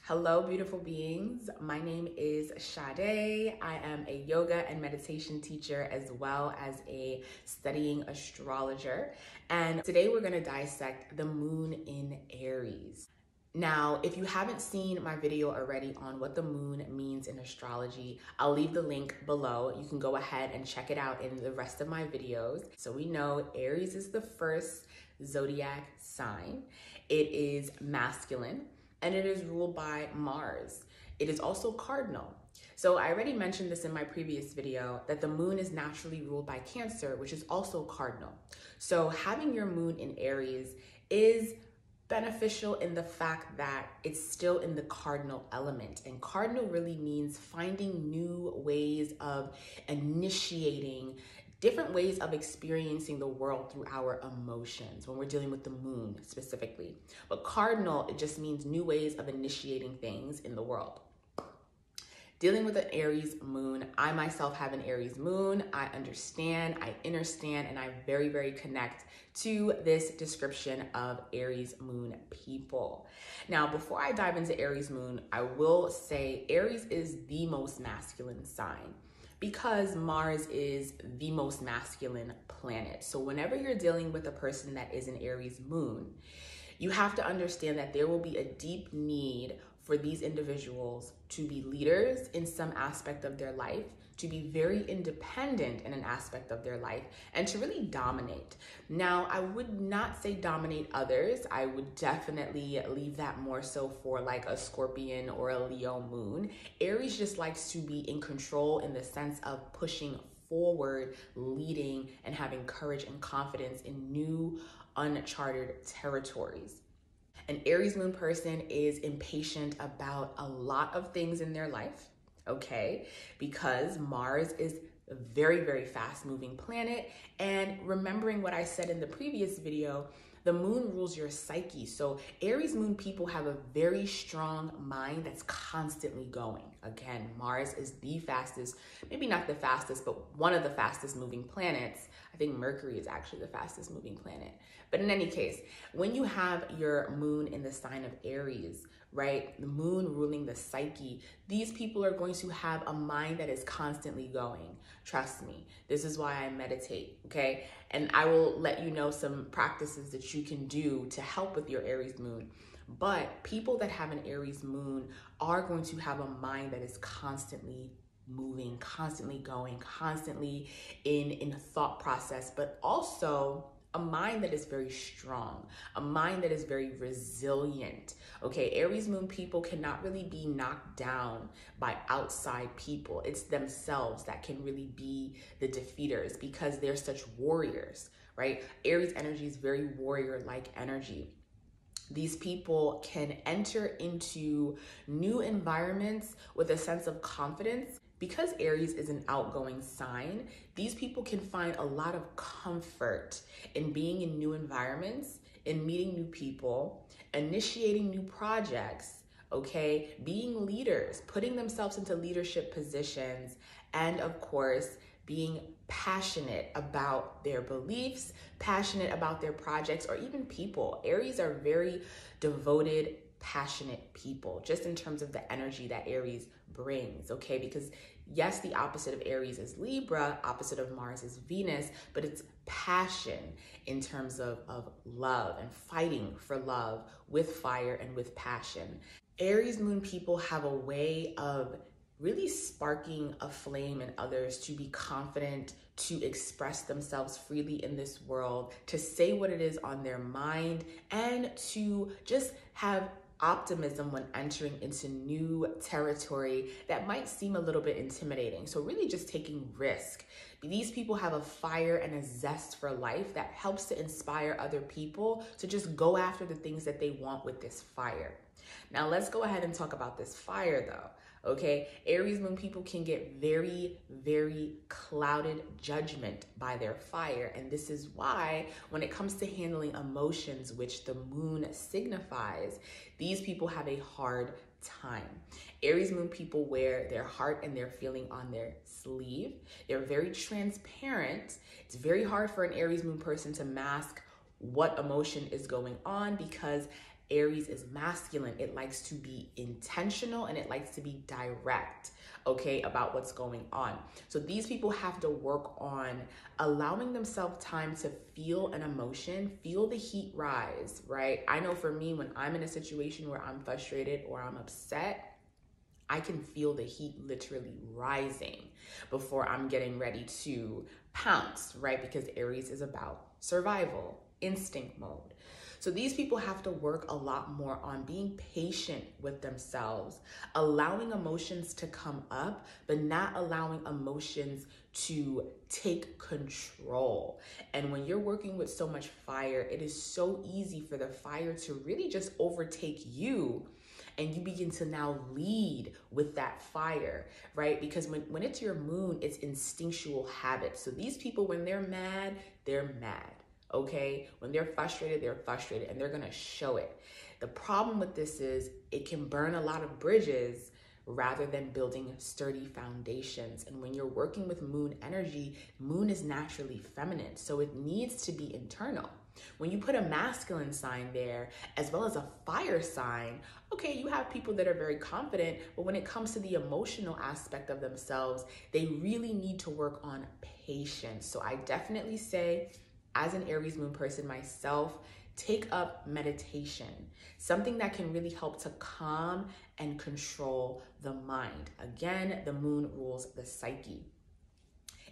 Hello, beautiful beings. My name is Sade. I am a yoga and meditation teacher as well as a studying astrologer. And today we're going to dissect the moon in Aries. Now, if you haven't seen my video already on what the moon means in astrology, I'll leave the link below. You can go ahead and check it out in the rest of my videos. So we know Aries is the first zodiac sign. It is masculine and it is ruled by Mars. It is also cardinal. So I already mentioned this in my previous video that the moon is naturally ruled by Cancer, which is also cardinal. So having your moon in Aries is beneficial in the fact that it's still in the cardinal element. And cardinal really means finding new ways of initiating different ways of experiencing the world through our emotions when we're dealing with the moon specifically. But cardinal, it just means new ways of initiating things in the world. Dealing with an Aries moon, I myself have an Aries moon. I understand, I understand, and I very, very connect to this description of Aries moon people. Now, before I dive into Aries moon, I will say Aries is the most masculine sign because Mars is the most masculine planet. So whenever you're dealing with a person that is an Aries moon, you have to understand that there will be a deep need for these individuals to be leaders in some aspect of their life, to be very independent in an aspect of their life, and to really dominate. Now, I would not say dominate others. I would definitely leave that more so for like a Scorpion or a Leo moon. Aries just likes to be in control in the sense of pushing forward, leading, and having courage and confidence in new, uncharted territories. An Aries moon person is impatient about a lot of things in their life, okay? Because Mars is a very, very fast moving planet. And remembering what I said in the previous video, the moon rules your psyche. So Aries moon people have a very strong mind that's constantly going. Again, Mars is the fastest, maybe not the fastest, but one of the fastest moving planets. I think Mercury is actually the fastest moving planet. But in any case, when you have your moon in the sign of Aries, right, the moon ruling the psyche, these people are going to have a mind that is constantly going. Trust me, this is why I meditate, okay? And I will let you know some practices that you can do to help with your Aries moon. But people that have an Aries moon are going to have a mind that is constantly moving, constantly going, constantly in thought process, but also a mind that is very strong, a mind that is very resilient. Okay, Aries moon people cannot really be knocked down by outside people. It's themselves that can really be the defeaters because they're such warriors, right? Aries energy is very warrior-like energy. These people can enter into new environments with a sense of confidence. Because Aries is an outgoing sign, these people can find a lot of comfort in being in new environments, in meeting new people, initiating new projects, okay, being leaders, putting themselves into leadership positions, and of course, being passionate about their beliefs, passionate about their projects, or even people. Aries are very devoted, passionate people, just in terms of the energy that Aries brings, okay? Because yes, the opposite of Aries is Libra, opposite of Mars is Venus, but it's passion in terms of love and fighting for love with fire and with passion. Aries moon people have a way of really sparking a flame in others to be confident, to express themselves freely in this world, to say what it is on their mind, and to just have optimism when entering into new territory that might seem a little bit intimidating. So really just taking risk. These people have a fire and a zest for life that helps to inspire other people to just go after the things that they want with this fire. Now let's go ahead and talk about this fire though. Okay, Aries moon people can get very, very clouded judgment by their fire. And this is why when it comes to handling emotions, which the moon signifies, these people have a hard time. Aries moon people wear their heart and their feeling on their sleeve. They're very transparent. It's very hard for an Aries moon person to mask what emotion is going on because Aries is masculine. It likes to be intentional and it likes to be direct, okay, about what's going on. So these people have to work on allowing themselves time to feel an emotion, feel the heat rise, right? I know for me, when I'm in a situation where I'm frustrated or I'm upset, I can feel the heat literally rising before I'm getting ready to pounce, right? Because Aries is about survival, instinct mode. So these people have to work a lot more on being patient with themselves, allowing emotions to come up, but not allowing emotions to take control. And when you're working with so much fire, it is so easy for the fire to really just overtake you, and you begin to now lead with that fire, right? Because when it's your moon, it's instinctual habits. So these people, when they're mad, okay? When they're frustrated, and they're gonna show it. The problem with this is it can burn a lot of bridges rather than building sturdy foundations. And when you're working with moon energy, moon is naturally feminine, so it needs to be internal. When you put a masculine sign there, as well as a fire sign, okay, you have people that are very confident, but when it comes to the emotional aspect of themselves, they really need to work on patience. So I definitely say, as an Aries moon person myself, take up meditation, something that can really help to calm and control the mind. Again, the moon rules the psyche.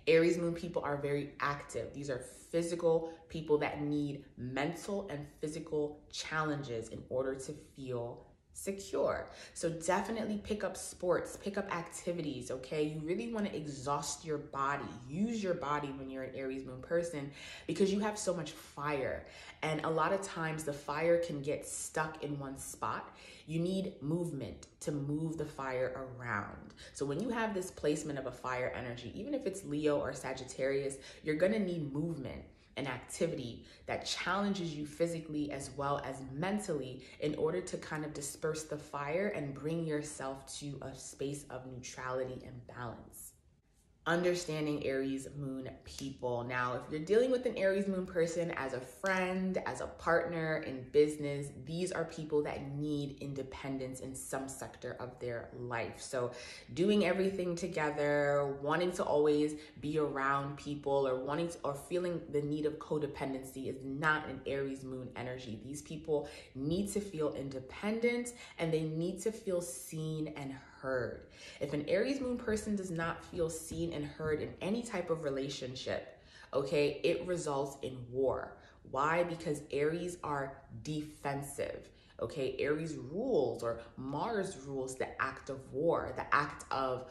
Aries moon people are very active. These are physical people that need mental and physical challenges in order to feel secure. So definitely pick up sports, pick up activities, okay? You really want to exhaust your body. Use your body when you're an Aries moon person because you have so much fire. And a lot of times the fire can get stuck in one spot. You need movement to move the fire around. So when you have this placement of a fire energy, even if it's Leo or Sagittarius, you're gonna need movement and activity that challenges you physically as well as mentally in order to kind of disperse the fire and bring yourself to a space of neutrality and balance. Understanding Aries moon people. Now, if you're dealing with an Aries moon person as a friend, as a partner in business, these are people that need independence in some sector of their life. So doing everything together, wanting to always be around people or feeling the need of codependency is not an Aries moon energy. These people need to feel independent and they need to feel seen and heard. If an Aries moon person does not feel seen and heard in any type of relationship, okay, it results in war. Why? Because Aries are defensive. Okay, Aries rules, or Mars rules, the act of war, the act of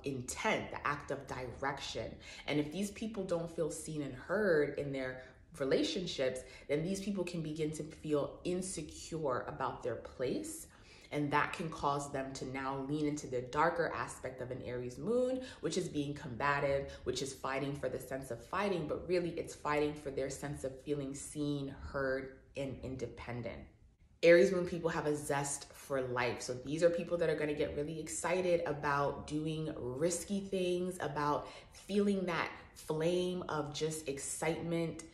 intent, the act of direction. And if these people don't feel seen and heard in their relationships, then these people can begin to feel insecure about their place. And that can cause them to now lean into the darker aspect of an Aries moon, which is being combative, which is fighting for the sense of fighting, but really it's fighting for their sense of feeling seen, heard, and independent. Aries moon people have a zest for life. So these are people that are going to get really excited about doing risky things, about feeling that flame of just excitement,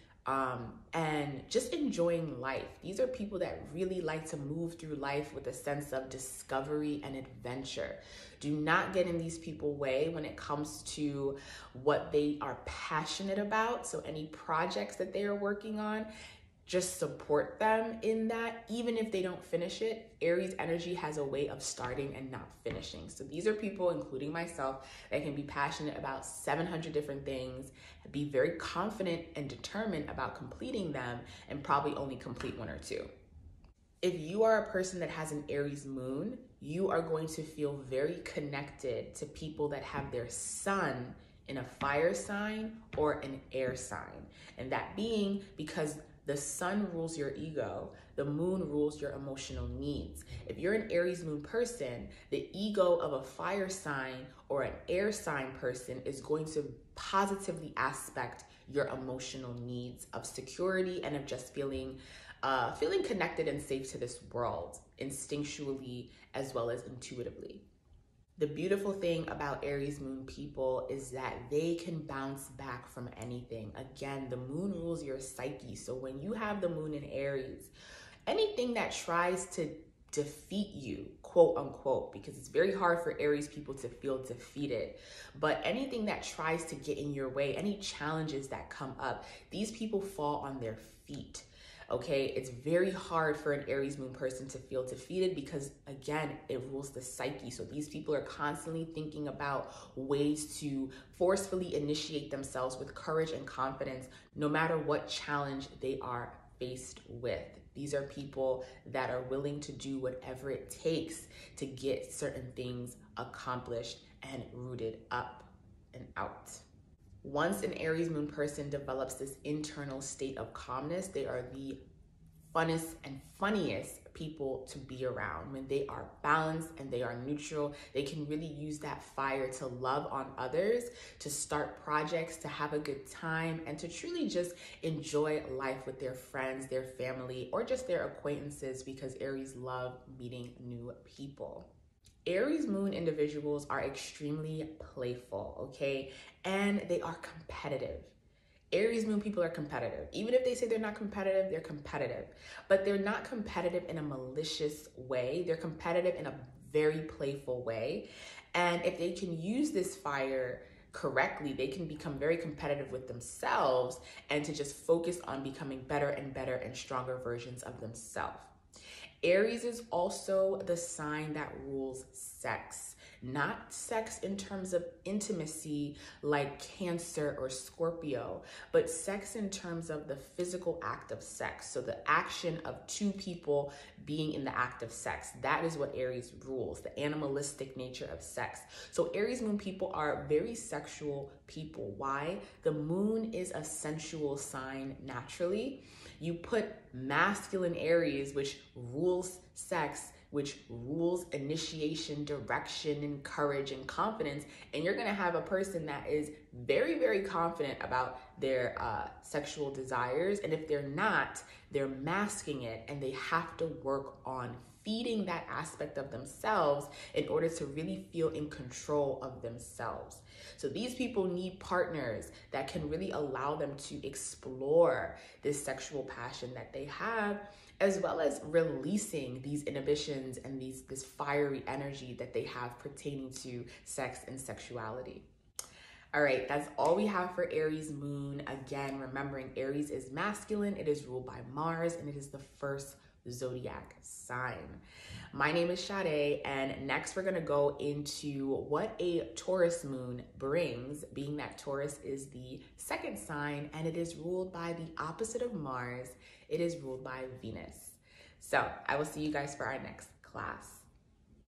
and just enjoying life. These are people that really like to move through life with a sense of discovery and adventure. Do not get in these people's way when it comes to what they are passionate about. So any projects that they are working on, just support them in that. Even if they don't finish it, Aries energy has a way of starting and not finishing. So these are people, including myself, that can be passionate about 700 different things, be very confident and determined about completing them, and probably only complete one or two. If you are a person that has an Aries moon, you are going to feel very connected to people that have their sun in a fire sign or an air sign. And that being because the sun rules your ego, the moon rules your emotional needs. If you're an Aries moon person, the ego of a fire sign or an air sign person is going to positively aspect your emotional needs of security and of just feeling connected and safe to this world, instinctually as well as intuitively. The beautiful thing about Aries moon people is that they can bounce back from anything. Again, the moon rules your psyche. So when you have the moon in Aries, anything that tries to defeat you, quote unquote, because it's very hard for Aries people to feel defeated, but anything that tries to get in your way, any challenges that come up, these people fall on their feet. Okay, it's very hard for an Aries moon person to feel defeated because, again, it rules the psyche. So these people are constantly thinking about ways to forcefully initiate themselves with courage and confidence, no matter what challenge they are faced with. These are people that are willing to do whatever it takes to get certain things accomplished and rooted up and out. Once an Aries moon person develops this internal state of calmness, they are the funnest and funniest people to be around. When they are balanced and they are neutral, they can really use that fire to love on others, to start projects, to have a good time, and to truly just enjoy life with their friends, their family, or just their acquaintances, because Aries love meeting new people. Aries moon individuals are extremely playful, okay? And they are competitive. Aries moon people are competitive. Even if they say they're not competitive, they're competitive. But they're not competitive in a malicious way. They're competitive in a very playful way. And if they can use this fire correctly, they can become very competitive with themselves and to just focus on becoming better and stronger versions of themselves. Aries is also the sign that rules sex, not sex in terms of intimacy like Cancer or Scorpio, but sex in terms of the physical act of sex. So the action of two people being in the act of sex. That is what Aries rules, the animalistic nature of sex. So Aries moon people are very sexual people. Why? The moon is a sensual sign naturally. You put masculine Aries, which rules sex, which rules initiation, direction, and courage and confidence, and you're gonna have a person that is very confident about their sexual desires. And if they're not, they're masking it, and they have to work on feeding that aspect of themselves in order to really feel in control of themselves. So these people need partners that can really allow them to explore this sexual passion that they have, as well as releasing these inhibitions and this fiery energy that they have pertaining to sex and sexuality. All right, that's all we have for Aries moon. Again, remembering Aries is masculine, it is ruled by Mars, and it is the first zodiac sign. My name is Sade, and next we're gonna go into what a Taurus moon brings, being that Taurus is the second sign and it is ruled by the opposite of Mars. It is ruled by Venus. So I will see you guys for our next class.